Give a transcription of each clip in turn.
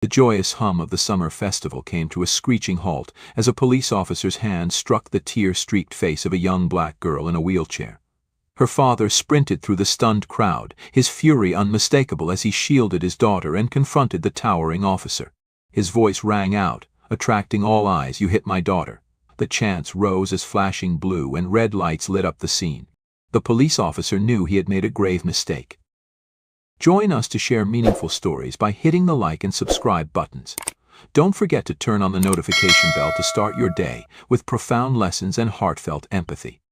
The joyous hum of the summer festival came to a screeching halt as a police officer's hand struck the tear-streaked face of a young black girl in a wheelchair. Her father sprinted through the stunned crowd, his fury unmistakable as he shielded his daughter and confronted the towering officer. His voice rang out, attracting all eyes. "You hit my daughter." The chants rose as flashing blue and red lights lit up the scene. The police officer knew he had made a grave mistake. Join us to share meaningful stories by hitting the like and subscribe buttons. Don't forget to turn on the notification bell to start your day with profound lessons and heartfelt empathy.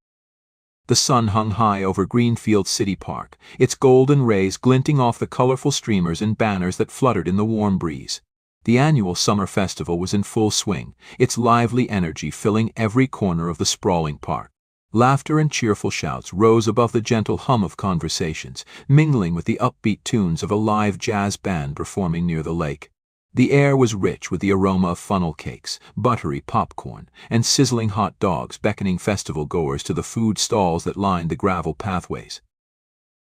The sun hung high over Greenfield City Park, its golden rays glinting off the colorful streamers and banners that fluttered in the warm breeze. The annual summer festival was in full swing, its lively energy filling every corner of the sprawling park. Laughter and cheerful shouts rose above the gentle hum of conversations, mingling with the upbeat tunes of a live jazz band performing near the lake. The air was rich with the aroma of funnel cakes, buttery popcorn, and sizzling hot dogs beckoning festival-goers to the food stalls that lined the gravel pathways.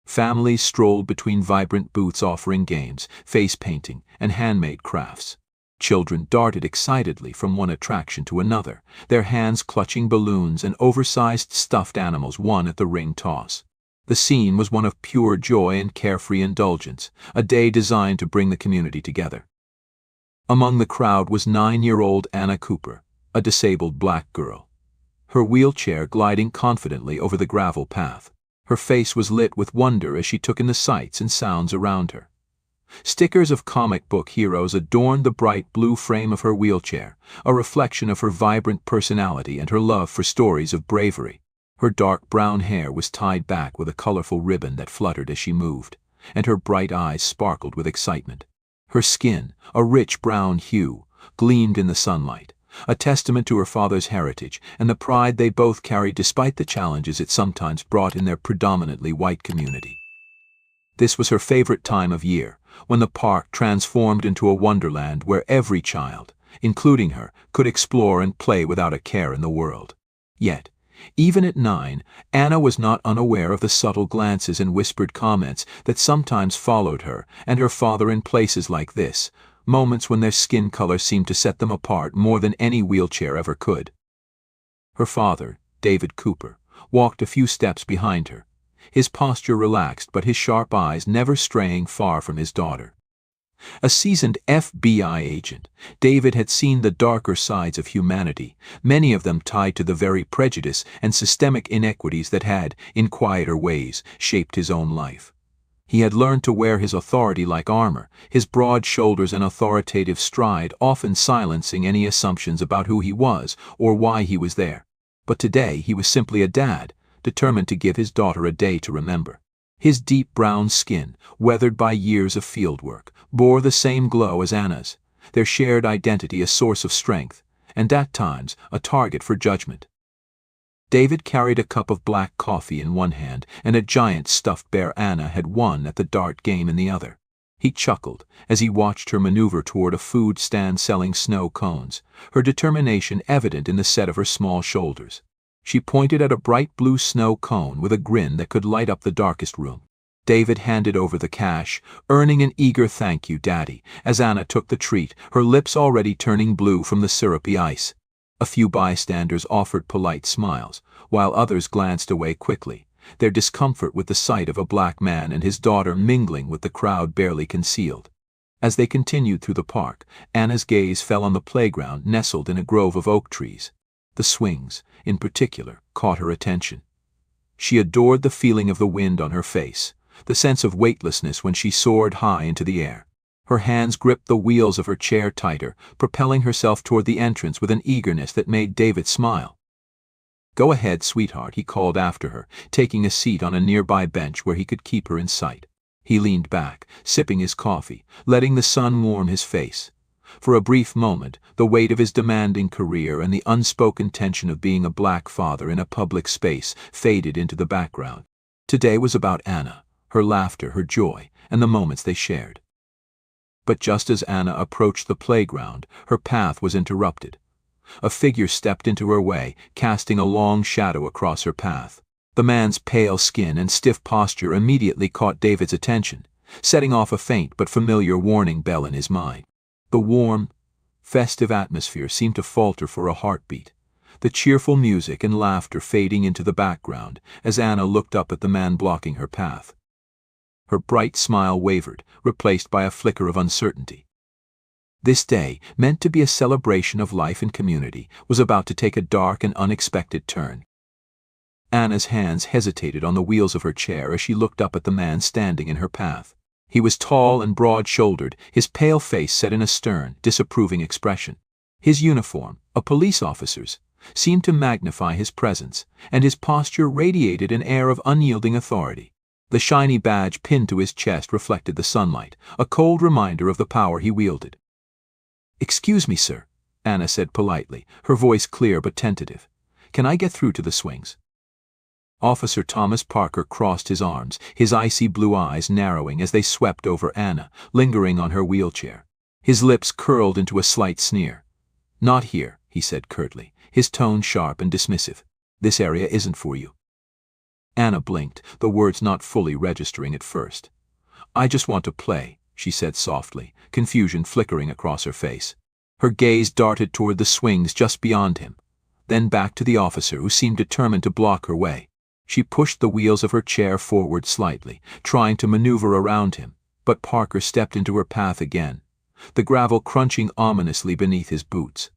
Families strolled between vibrant booths offering games, face painting, and handmade crafts. Children darted excitedly from one attraction to another, their hands clutching balloons and oversized stuffed animals won at the ring toss. The scene was one of pure joy and carefree indulgence, a day designed to bring the community together. Among the crowd was 9-year-old Anna Cooper, a disabled black girl. Her wheelchair gliding confidently over the gravel path. Her face was lit with wonder as she took in the sights and sounds around her. Stickers of comic book heroes adorned the bright blue frame of her wheelchair, a reflection of her vibrant personality and her love for stories of bravery. Her dark brown hair was tied back with a colorful ribbon that fluttered as she moved, and her bright eyes sparkled with excitement. Her skin, a rich brown hue, gleamed in the sunlight, a testament to her father's heritage and the pride they both carried despite the challenges it sometimes brought in their predominantly white community. This was her favorite time of year, when the park transformed into a wonderland where every child, including her, could explore and play without a care in the world. Yet, even at 9, Anna was not unaware of the subtle glances and whispered comments that sometimes followed her and her father in places like this, moments when their skin color seemed to set them apart more than any wheelchair ever could. Her father, David Cooper, walked a few steps behind her, his posture relaxed but his sharp eyes never straying far from his daughter. A seasoned FBI agent, David had seen the darker sides of humanity, many of them tied to the very prejudice and systemic inequities that had, in quieter ways, shaped his own life. He had learned to wear his authority like armor, his broad shoulders and authoritative stride often silencing any assumptions about who he was or why he was there. But today he was simply a dad, determined to give his daughter a day to remember. His deep brown skin, weathered by years of fieldwork, bore the same glow as Anna's, their shared identity a source of strength, and at times a target for judgment. David carried a cup of black coffee in one hand and a giant stuffed bear Anna had won at the dart game in the other. He chuckled as he watched her maneuver toward a food stand selling snow cones, her determination evident in the set of her small shoulders. She pointed at a bright blue snow cone with a grin that could light up the darkest room. David handed over the cash, earning an eager "Thank you, Daddy," as Anna took the treat, her lips already turning blue from the syrupy ice. A few bystanders offered polite smiles, while others glanced away quickly, their discomfort with the sight of a black man and his daughter mingling with the crowd barely concealed. As they continued through the park, Anna's gaze fell on the playground nestled in a grove of oak trees. The swings, in particular, caught her attention. She adored the feeling of the wind on her face, the sense of weightlessness when she soared high into the air. Her hands gripped the wheels of her chair tighter, propelling herself toward the entrance with an eagerness that made David smile. "Go ahead, sweetheart," he called after her, taking a seat on a nearby bench where he could keep her in sight. He leaned back, sipping his coffee, letting the sun warm his face. For a brief moment, the weight of his demanding career and the unspoken tension of being a black father in a public space faded into the background. Today was about Anna, her laughter, her joy, and the moments they shared. But just as Anna approached the playground, her path was interrupted. A figure stepped into her way, casting a long shadow across her path. The man's pale skin and stiff posture immediately caught David's attention, setting off a faint but familiar warning bell in his mind. The warm, festive atmosphere seemed to falter for a heartbeat, the cheerful music and laughter fading into the background as Anna looked up at the man blocking her path. Her bright smile wavered, replaced by a flicker of uncertainty. This day, meant to be a celebration of life and community, was about to take a dark and unexpected turn. Anna's hands hesitated on the wheels of her chair as she looked up at the man standing in her path. He was tall and broad-shouldered, his pale face set in a stern, disapproving expression. His uniform, a police officer's, seemed to magnify his presence, and his posture radiated an air of unyielding authority. The shiny badge pinned to his chest reflected the sunlight, a cold reminder of the power he wielded. "Excuse me, sir," Anna said politely, her voice clear but tentative. "Can I get through to the swings?" Officer Thomas Parker crossed his arms, his icy blue eyes narrowing as they swept over Anna, lingering on her wheelchair. His lips curled into a slight sneer. "Not here," he said curtly, his tone sharp and dismissive. "This area isn't for you." Anna blinked, the words not fully registering at first. "I just want to play," she said softly, confusion flickering across her face. Her gaze darted toward the swings just beyond him, then back to the officer who seemed determined to block her way. She pushed the wheels of her chair forward slightly, trying to maneuver around him, but Parker stepped into her path again, the gravel crunching ominously beneath his boots.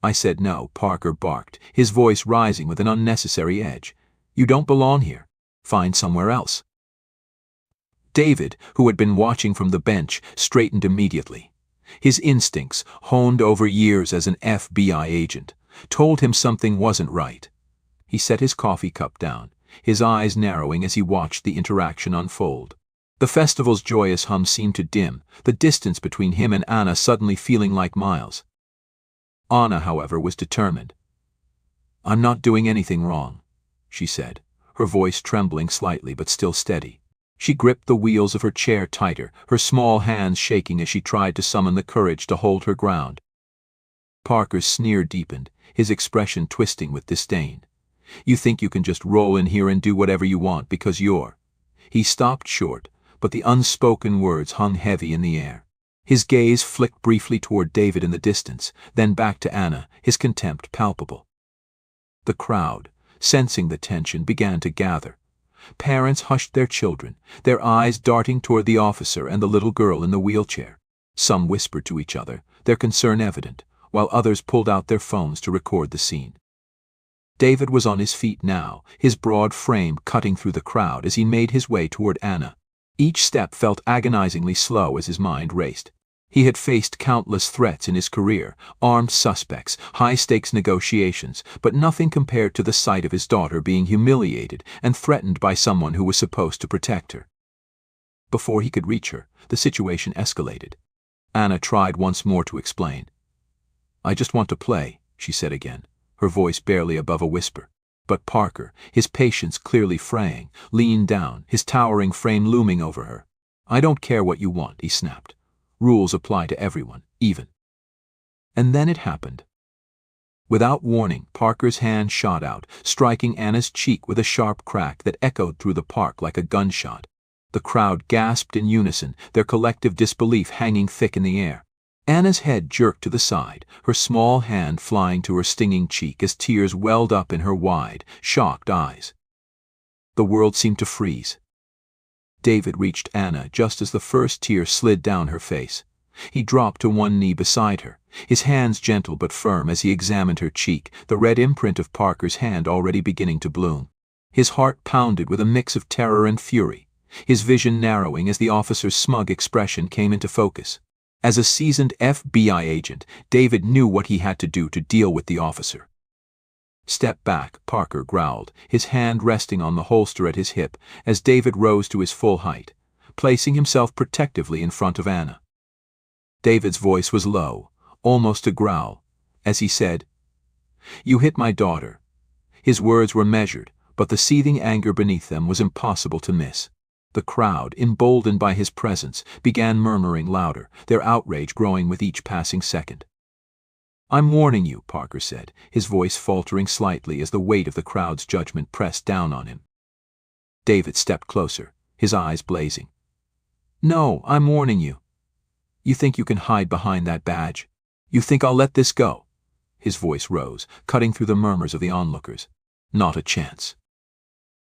"I said no," Parker barked, his voice rising with an unnecessary edge. "You don't belong here. Find somewhere else." David, who had been watching from the bench, straightened immediately. His instincts, honed over years as an FBI agent, told him something wasn't right. He set his coffee cup down, his eyes narrowing as he watched the interaction unfold. The festival's joyous hum seemed to dim, the distance between him and Anna suddenly feeling like miles. Anna, however, was determined. "I'm not doing anything wrong," she said, her voice trembling slightly but still steady. She gripped the wheels of her chair tighter, her small hands shaking as she tried to summon the courage to hold her ground. Parker's sneer deepened, his expression twisting with disdain. "You think you can just roll in here and do whatever you want because you're—" He stopped short, but the unspoken words hung heavy in the air. His gaze flicked briefly toward David in the distance, then back to Anna, his contempt palpable. The crowd, sensing the tension, began to gather. Parents hushed their children, their eyes darting toward the officer and the little girl in the wheelchair. Some whispered to each other, their concern evident, while others pulled out their phones to record the scene. David was on his feet now, his broad frame cutting through the crowd as he made his way toward Anna. Each step felt agonizingly slow as his mind raced. He had faced countless threats in his career, armed suspects, high-stakes negotiations, but nothing compared to the sight of his daughter being humiliated and threatened by someone who was supposed to protect her. Before he could reach her, the situation escalated. Anna tried once more to explain. "I just want to play," she said again, her voice barely above a whisper. But Parker, his patience clearly fraying, leaned down, his towering frame looming over her. "I don't care what you want," he snapped. "Rules apply to everyone, even." And then it happened. Without warning, Parker's hand shot out, striking Anna's cheek with a sharp crack that echoed through the park like a gunshot. The crowd gasped in unison, their collective disbelief hanging thick in the air. Anna's head jerked to the side, her small hand flying to her stinging cheek as tears welled up in her wide, shocked eyes. The world seemed to freeze. David reached Anna just as the first tear slid down her face. He dropped to one knee beside her, his hands gentle but firm as he examined her cheek, the red imprint of Parker's hand already beginning to bloom. His heart pounded with a mix of terror and fury, his vision narrowing as the officer's smug expression came into focus. As a seasoned FBI agent, David knew what he had to do to deal with the officer. "Step back," Parker growled, his hand resting on the holster at his hip as David rose to his full height, placing himself protectively in front of Anna. David's voice was low, almost a growl, as he said, "You hit my daughter." His words were measured, but the seething anger beneath them was impossible to miss. The crowd, emboldened by his presence, began murmuring louder, their outrage growing with each passing second. "I'm warning you," Parker said, his voice faltering slightly as the weight of the crowd's judgment pressed down on him. David stepped closer, his eyes blazing. "No, I'm warning you." You think you can hide behind that badge? You think I'll let this go?" His voice rose, cutting through the murmurs of the onlookers. "Not a chance."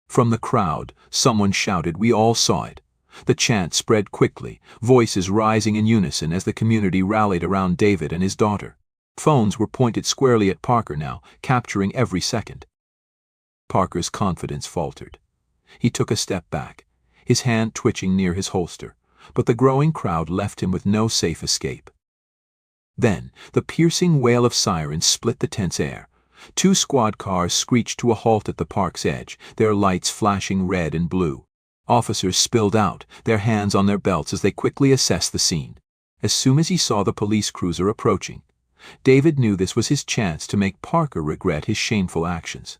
From the crowd, someone shouted. We all saw it. The chant spread quickly, voices rising in unison as the community rallied around David and his daughter. Phones were pointed squarely at Parker now, capturing every second. Parker's confidence faltered. He took a step back, his hand twitching near his holster, but the growing crowd left him with no safe escape. Then, the piercing wail of sirens split the tense air. 2 squad cars screeched to a halt at the park's edge, their lights flashing red and blue. Officers spilled out, their hands on their belts as they quickly assessed the scene. As soon as he saw the police cruiser approaching, David knew this was his chance to make Parker regret his shameful actions.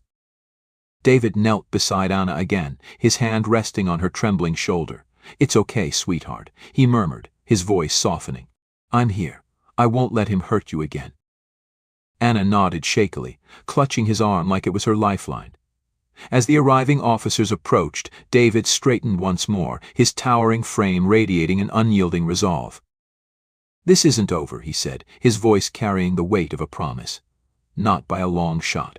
David knelt beside Anna again, his hand resting on her trembling shoulder. "It's okay, sweetheart," he murmured, his voice softening. "I'm here. I won't let him hurt you again." Anna nodded shakily, clutching his arm like it was her lifeline. As the arriving officers approached, David straightened once more, his towering frame radiating an unyielding resolve. "This isn't over," he said, his voice carrying the weight of a promise. "Not by a long shot."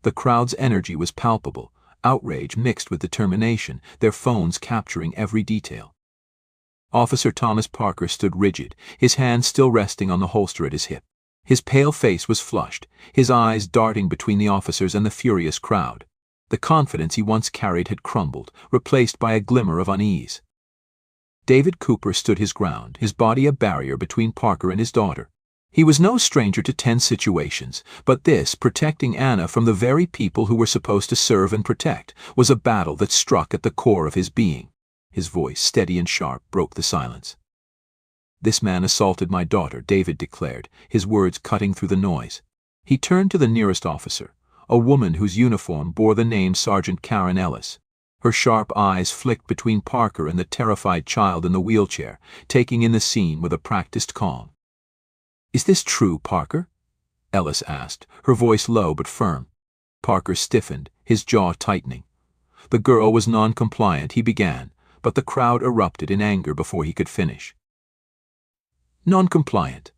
The crowd's energy was palpable, outrage mixed with determination, their phones capturing every detail. Officer Thomas Parker stood rigid, his hand still resting on the holster at his hip. His pale face was flushed, his eyes darting between the officers and the furious crowd. The confidence he once carried had crumbled, replaced by a glimmer of unease. David Cooper stood his ground, his body a barrier between Parker and his daughter. He was no stranger to tense situations, but this, protecting Anna from the very people who were supposed to serve and protect, was a battle that struck at the core of his being. His voice, steady and sharp, broke the silence. "This man assaulted my daughter," David declared, his words cutting through the noise. He turned to the nearest officer, a woman whose uniform bore the name Sergeant Karen Ellis. Her sharp eyes flicked between Parker and the terrified child in the wheelchair, taking in the scene with a practiced calm. "Is this true, Parker?" Ellis asked, her voice low but firm. Parker stiffened, his jaw tightening. The girl was non-compliant, he began, but the crowd erupted in anger before he could finish. "Non-compliant."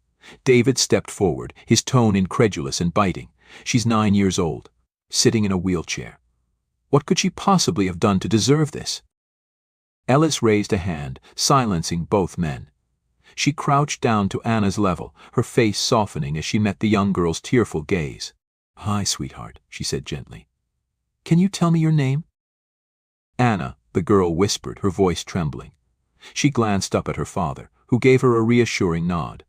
David stepped forward, his tone incredulous and biting. "She's 9 years old, sitting in a wheelchair. What could she possibly have done to deserve this?" Ellis raised a hand, silencing both men. She crouched down to Anna's level, her face softening as she met the young girl's tearful gaze. "Hi, sweetheart," she said gently. "Can you tell me your name?" "Anna," the girl whispered, her voice trembling. She glanced up at her father, who gave her a reassuring nod.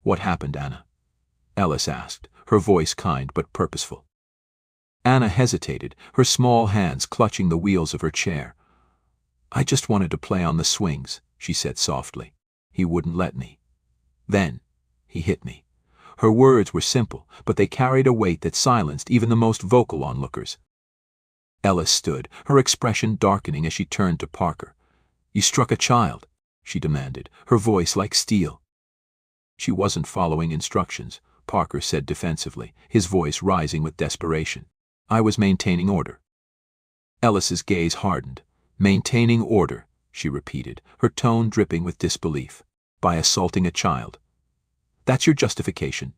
"What happened, Anna?" Ellis asked, her voice kind but purposeful. Anna hesitated, her small hands clutching the wheels of her chair. "I just wanted to play on the swings," she said softly. "He wouldn't let me. Then, he hit me." Her words were simple, but they carried a weight that silenced even the most vocal onlookers. Ellis stood, her expression darkening as she turned to Parker. "You struck a child," she demanded, her voice like steel. "She wasn't following instructions," Parker said defensively, his voice rising with desperation. "I was maintaining order." Ellis's gaze hardened. "Maintaining order," she repeated, her tone dripping with disbelief. "By assaulting a child. That's your justification?"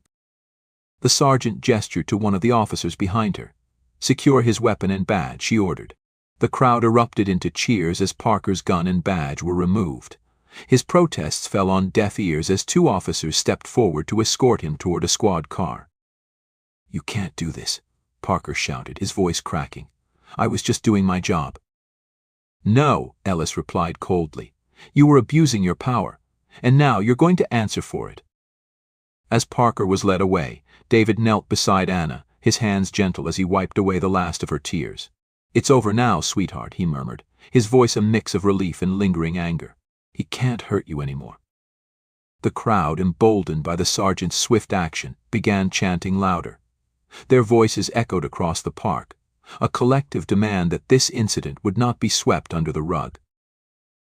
The sergeant gestured to one of the officers behind her. "Secure his weapon and badge," she ordered. The crowd erupted into cheers as Parker's gun and badge were removed. His protests fell on deaf ears as 2 officers stepped forward to escort him toward a squad car. "You can't do this," Parker shouted, his voice cracking. "I was just doing my job." "No," Ellis replied coldly. "You were abusing your power, and now you're going to answer for it." As Parker was led away, David knelt beside Anna, his hands gentle as he wiped away the last of her tears. "It's over now, sweetheart," he murmured, his voice a mix of relief and lingering anger. "He can't hurt you anymore." The crowd, emboldened by the sergeant's swift action, began chanting louder. Their voices echoed across the park, a collective demand that this incident would not be swept under the rug.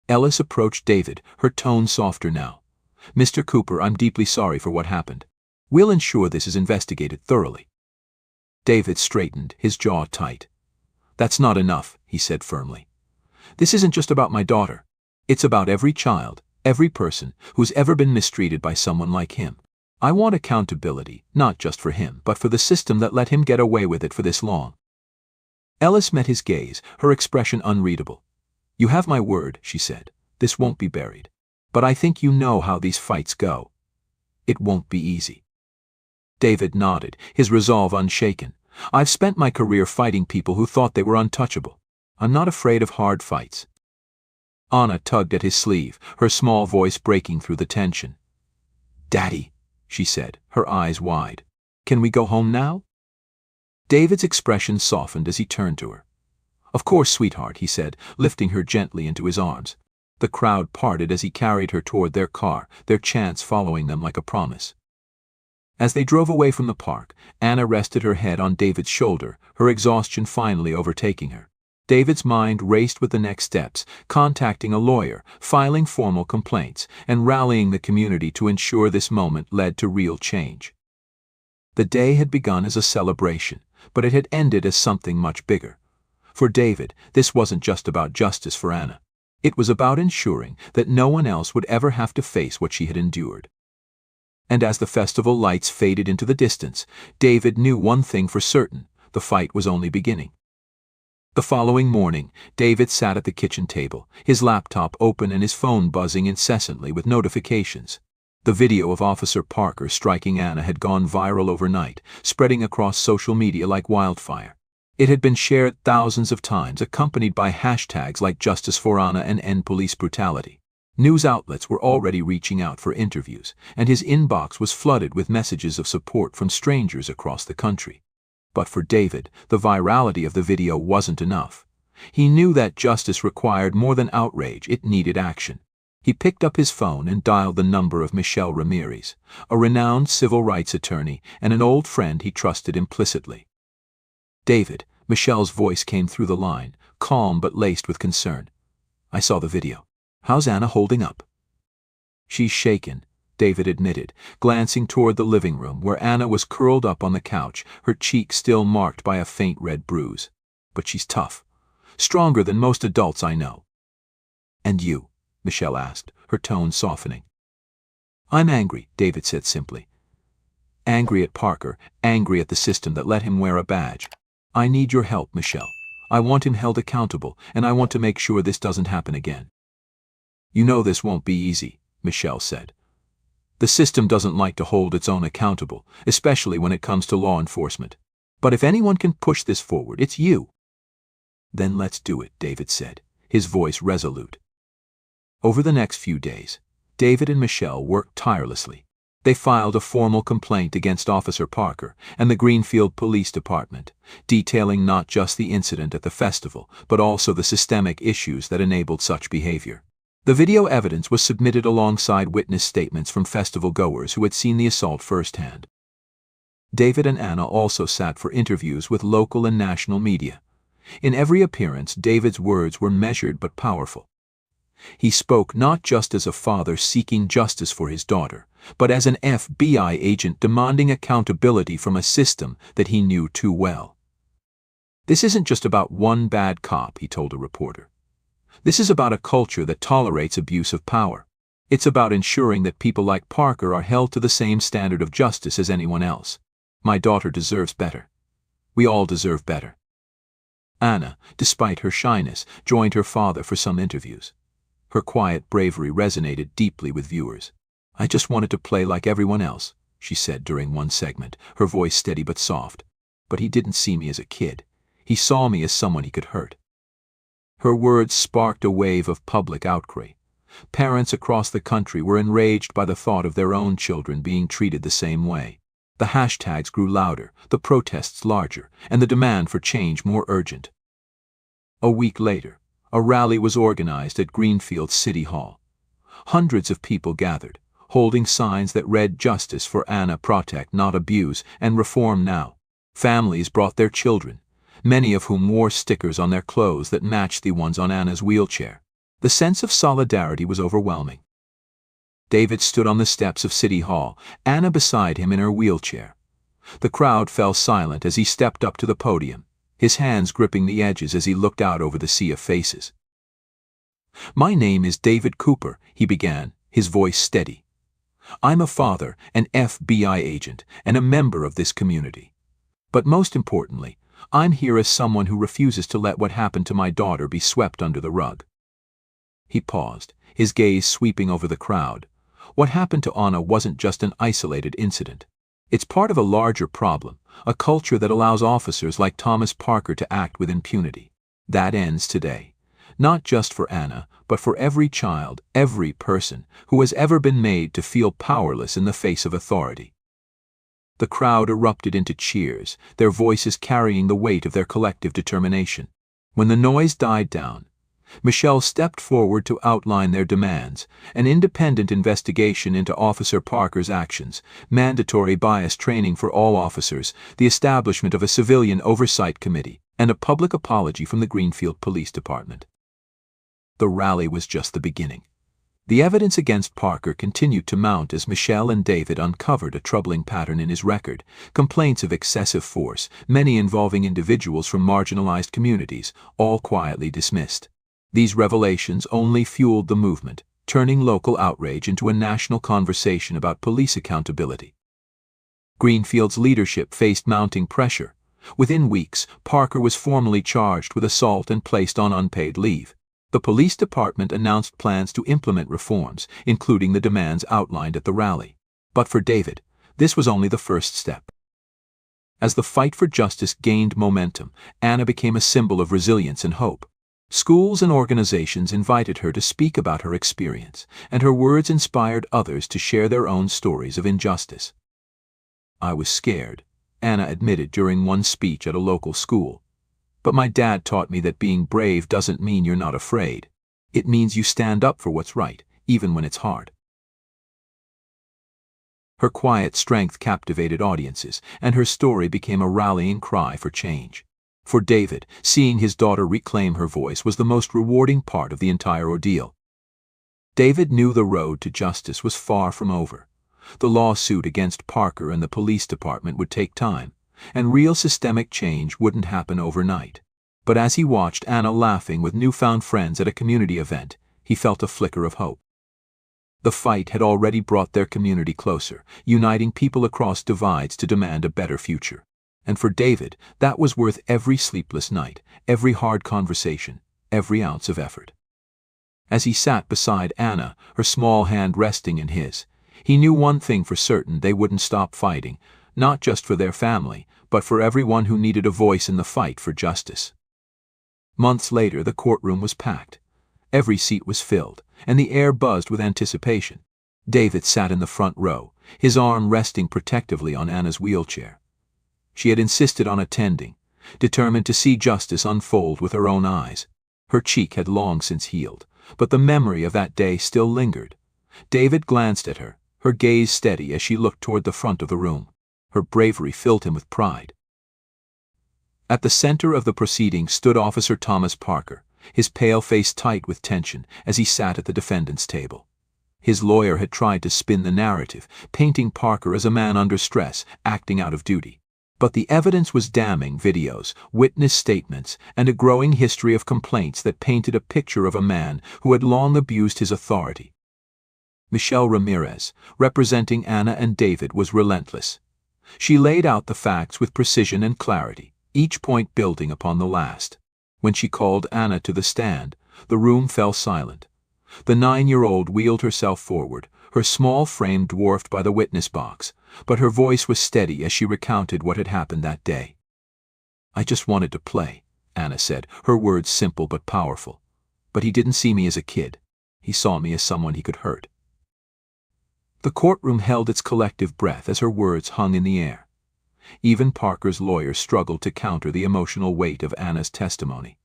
Ellis approached David, her tone softer now. "Mr. Cooper, I'm deeply sorry for what happened. We'll ensure this is investigated thoroughly." David straightened, his jaw tight. "That's not enough," he said firmly. "This isn't just about my daughter. It's about every child, Every person who's ever been mistreated by someone like him. I want accountability, not just for him, but for the system that let him get away with it for this long." Ellis met his gaze, her expression unreadable. "You have my word," she said. "This won't be buried. But I think you know how these fights go. It won't be easy." David nodded, his resolve unshaken. "I've spent my career fighting people who thought they were untouchable. I'm not afraid of hard fights." Anna tugged at his sleeve, her small voice breaking through the tension. "Daddy," she said, her eyes wide. "Can we go home now?" David's expression softened as he turned to her. "Of course, sweetheart," he said, lifting her gently into his arms. The crowd parted as he carried her toward their car, their chants following them like a promise. As they drove away from the park, Anna rested her head on David's shoulder, her exhaustion finally overtaking her. David's mind raced with the next steps, contacting a lawyer, filing formal complaints, and rallying the community to ensure this moment led to real change. The day had begun as a celebration, but it had ended as something much bigger. For David, this wasn't just about justice for Anna. It was about ensuring that no one else would ever have to face what she had endured. And as the festival lights faded into the distance, David knew one thing for certain: the fight was only beginning. The following morning, David sat at the kitchen table, his laptop open and his phone buzzing incessantly with notifications. The video of Officer Parker striking Anna had gone viral overnight, spreading across social media like wildfire. It had been shared thousands of times, accompanied by hashtags like Justice for Anna and End Police Brutality. News outlets were already reaching out for interviews, and his inbox was flooded with messages of support from strangers across the country. But for David, the virality of the video wasn't enough. He knew that justice required more than outrage, it needed action. He picked up his phone and dialed the number of Michelle Ramirez, a renowned civil rights attorney and an old friend he trusted implicitly. "David," Michelle's voice came through the line, calm but laced with concern. "I saw the video. How's Anna holding up?" "She's shaken," David admitted, glancing toward the living room where Anna was curled up on the couch, her cheek still marked by a faint red bruise. "But she's tough. Stronger than most adults I know." "And you?" Michelle asked, her tone softening. "I'm angry," David said simply. "Angry at Parker, angry at the system that let him wear a badge. I need your help, Michelle. I want him held accountable, and I want to make sure this doesn't happen again." "You know this won't be easy," Michelle said. "The system doesn't like to hold its own accountable, especially when it comes to law enforcement. But if anyone can push this forward, it's you." "Then let's do it," David said, his voice resolute. Over the next few days, David and Michelle worked tirelessly. They filed a formal complaint against Officer Parker and the Greenfield Police Department, detailing not just the incident at the festival, but also the systemic issues that enabled such behavior. The video evidence was submitted alongside witness statements from festival goers who had seen the assault firsthand. David and Anna also sat for interviews with local and national media. In every appearance, David's words were measured but powerful. He spoke not just as a father seeking justice for his daughter, but as an FBI agent demanding accountability from a system that he knew too well. "This isn't just about one bad cop," he told a reporter. "This is about a culture that tolerates abuse of power. It's about ensuring that people like Parker are held to the same standard of justice as anyone else. My daughter deserves better. We all deserve better." Anna, despite her shyness, joined her father for some interviews. Her quiet bravery resonated deeply with viewers. "I just wanted to play like everyone else," she said during one segment, her voice steady but soft. "But he didn't see me as a kid. He saw me as someone he could hurt." Her words sparked a wave of public outcry. Parents across the country were enraged by the thought of their own children being treated the same way. The hashtags grew louder, the protests larger, and the demand for change more urgent. A week later, a rally was organized at Greenfield City Hall. Hundreds of people gathered, holding signs that read "Justice for Anna, protect, not abuse," and "Reform now." Families brought their children, many of whom wore stickers on their clothes that matched the ones on Anna's wheelchair. The sense of solidarity was overwhelming. David stood on the steps of City Hall, Anna beside him in her wheelchair. The crowd fell silent as he stepped up to the podium, his hands gripping the edges as he looked out over the sea of faces. "My name is David Cooper," he began, his voice steady. "I'm a father, an FBI agent, and a member of this community. But most importantly, I'm here as someone who refuses to let what happened to my daughter be swept under the rug." He paused, his gaze sweeping over the crowd. What happened to Anna wasn't just an isolated incident. It's part of a larger problem, a culture that allows officers like Thomas Parker to act with impunity. That ends today. Not just for Anna, but for every child, every person who has ever been made to feel powerless in the face of authority. The crowd erupted into cheers, their voices carrying the weight of their collective determination. When the noise died down, Michelle stepped forward to outline their demands: an independent investigation into Officer Parker's actions, mandatory bias training for all officers, the establishment of a civilian oversight committee, and a public apology from the Greenfield Police Department. The rally was just the beginning. The evidence against Parker continued to mount as Michelle and David uncovered a troubling pattern in his record: complaints of excessive force, many involving individuals from marginalized communities, all quietly dismissed. These revelations only fueled the movement, turning local outrage into a national conversation about police accountability. Greenfield's leadership faced mounting pressure. Within weeks, Parker was formally charged with assault and placed on unpaid leave. The police department announced plans to implement reforms, including the demands outlined at the rally. But for David, this was only the first step. As the fight for justice gained momentum, Anna became a symbol of resilience and hope. Schools and organizations invited her to speak about her experience, and her words inspired others to share their own stories of injustice. "I was scared," Anna admitted during one speech at a local school. "But my dad taught me that being brave doesn't mean you're not afraid. It means you stand up for what's right, even when it's hard." Her quiet strength captivated audiences, and her story became a rallying cry for change. For David, seeing his daughter reclaim her voice was the most rewarding part of the entire ordeal. David knew the road to justice was far from over. The lawsuit against Parker and the police department would take time, and real systemic change wouldn't happen overnight. But as he watched Anna laughing with newfound friends at a community event, he felt a flicker of hope. The fight had already brought their community closer, uniting people across divides to demand a better future. And for David, that was worth every sleepless night, every hard conversation, every ounce of effort. As he sat beside Anna, her small hand resting in his, he knew one thing for certain: they wouldn't stop fighting, not just for their family, but for everyone who needed a voice in the fight for justice. Months later, the courtroom was packed. Every seat was filled, and the air buzzed with anticipation. David sat in the front row, his arm resting protectively on Anna's wheelchair. She had insisted on attending, determined to see justice unfold with her own eyes. Her cheek had long since healed, but the memory of that day still lingered. David glanced at her, her gaze steady as she looked toward the front of the room. Her bravery filled him with pride. At the center of the proceedings stood Officer Thomas Parker, his pale face tight with tension as he sat at the defendant's table. His lawyer had tried to spin the narrative, painting Parker as a man under stress, acting out of duty. But the evidence was damning: videos, witness statements, and a growing history of complaints that painted a picture of a man who had long abused his authority. Michelle Ramirez, representing Anna and David, was relentless. She laid out the facts with precision and clarity, each point building upon the last. When she called Anna to the stand, the room fell silent. The 9-year-old wheeled herself forward, her small frame dwarfed by the witness box, but her voice was steady as she recounted what had happened that day. "I just wanted to play," Anna said, her words simple but powerful. "But he didn't see me as a kid. He saw me as someone he could hurt." The courtroom held its collective breath as her words hung in the air. Even Parker's lawyer struggled to counter the emotional weight of Anna's testimony.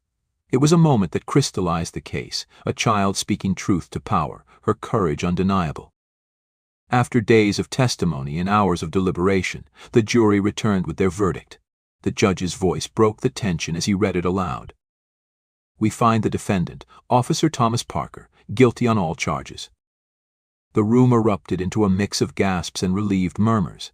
It was a moment that crystallized the case, a child speaking truth to power, her courage undeniable. After days of testimony and hours of deliberation, the jury returned with their verdict. The judge's voice broke the tension as he read it aloud. "We find the defendant, Officer Thomas Parker, guilty on all charges." The room erupted into a mix of gasps and relieved murmurs.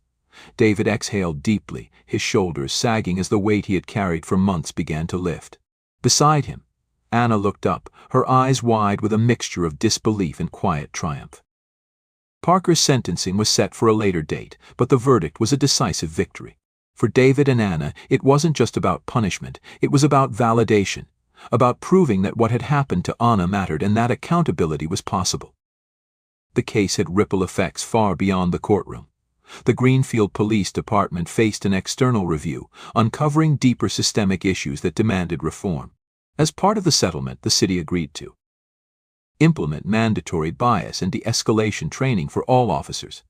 David exhaled deeply, his shoulders sagging as the weight he had carried for months began to lift. Beside him, Anna looked up, her eyes wide with a mixture of disbelief and quiet triumph. Parker's sentencing was set for a later date, but the verdict was a decisive victory. For David and Anna, it wasn't just about punishment, it was about validation, about proving that what had happened to Anna mattered and that accountability was possible. The case had ripple effects far beyond the courtroom. The Greenfield Police Department faced an external review, uncovering deeper systemic issues that demanded reform. As part of the settlement, the city agreed to implement mandatory bias and de-escalation training for all officers,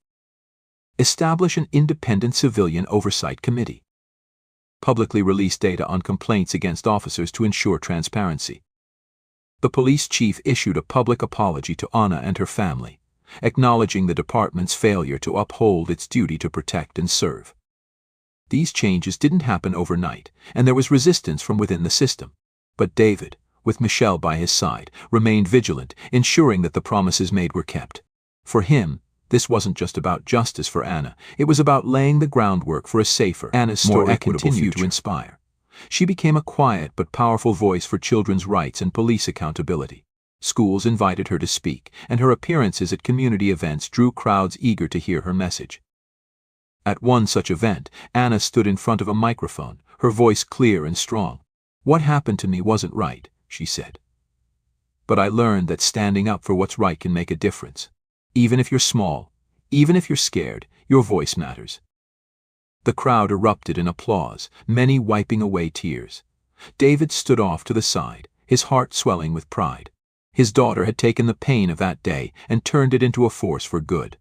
establish an independent civilian oversight committee, publicly release data on complaints against officers to ensure transparency. The police chief issued a public apology to Anna and her family, acknowledging the department's failure to uphold its duty to protect and serve. These changes didn't happen overnight, and there was resistance from within the system. But David, with Michelle by his side, remained vigilant, ensuring that the promises made were kept. For him, this wasn't just about justice for Anna, it was about laying the groundwork for a safer, Anna's story continued to inspire. She became a quiet but powerful voice for children's rights and police accountability. Schools invited her to speak, and her appearances at community events drew crowds eager to hear her message. At one such event, Anna stood in front of a microphone, her voice clear and strong. "What happened to me wasn't right," she said. "But I learned that standing up for what's right can make a difference. Even if you're small, even if you're scared, your voice matters." The crowd erupted in applause, many wiping away tears. David stood off to the side, his heart swelling with pride. His daughter had taken the pain of that day and turned it into a force for good.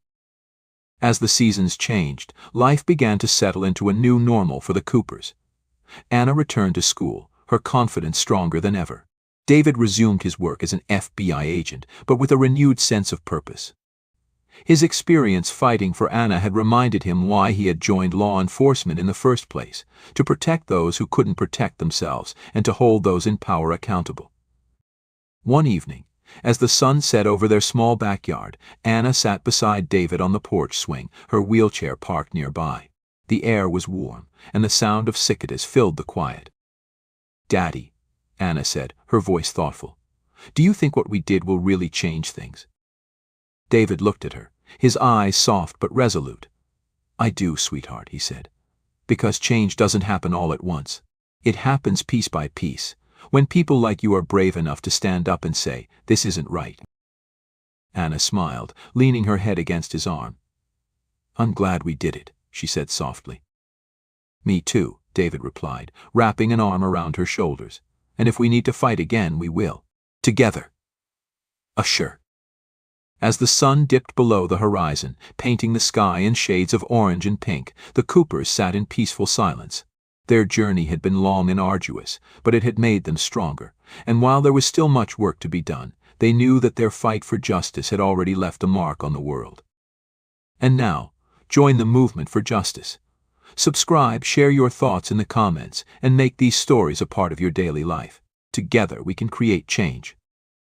As the seasons changed, life began to settle into a new normal for the Coopers. Anna returned to school, her confidence stronger than ever. David resumed his work as an FBI agent, but with a renewed sense of purpose. His experience fighting for Anna had reminded him why he had joined law enforcement in the first place, to protect those who couldn't protect themselves and to hold those in power accountable. One evening, as the sun set over their small backyard, Anna sat beside David on the porch swing, her wheelchair parked nearby. The air was warm, and the sound of cicadas filled the quiet. "Daddy," Anna said, her voice thoughtful, "do you think what we did will really change things?" David looked at her, his eyes soft but resolute. "I do, sweetheart," he said, "because change doesn't happen all at once. It happens piece by piece, when people like you are brave enough to stand up and say, 'This isn't right.'" Anna smiled, leaning her head against his arm. "I'm glad we did it," she said softly. "Me too," David replied, wrapping an arm around her shoulders. "And if we need to fight again, we will. Together." Assure. As the sun dipped below the horizon, painting the sky in shades of orange and pink, the Coopers sat in peaceful silence. Their journey had been long and arduous, but it had made them stronger, and while there was still much work to be done, they knew that their fight for justice had already left a mark on the world. And now, join the movement for justice. Subscribe, share your thoughts in the comments, and make these stories a part of your daily life. Together we can create change.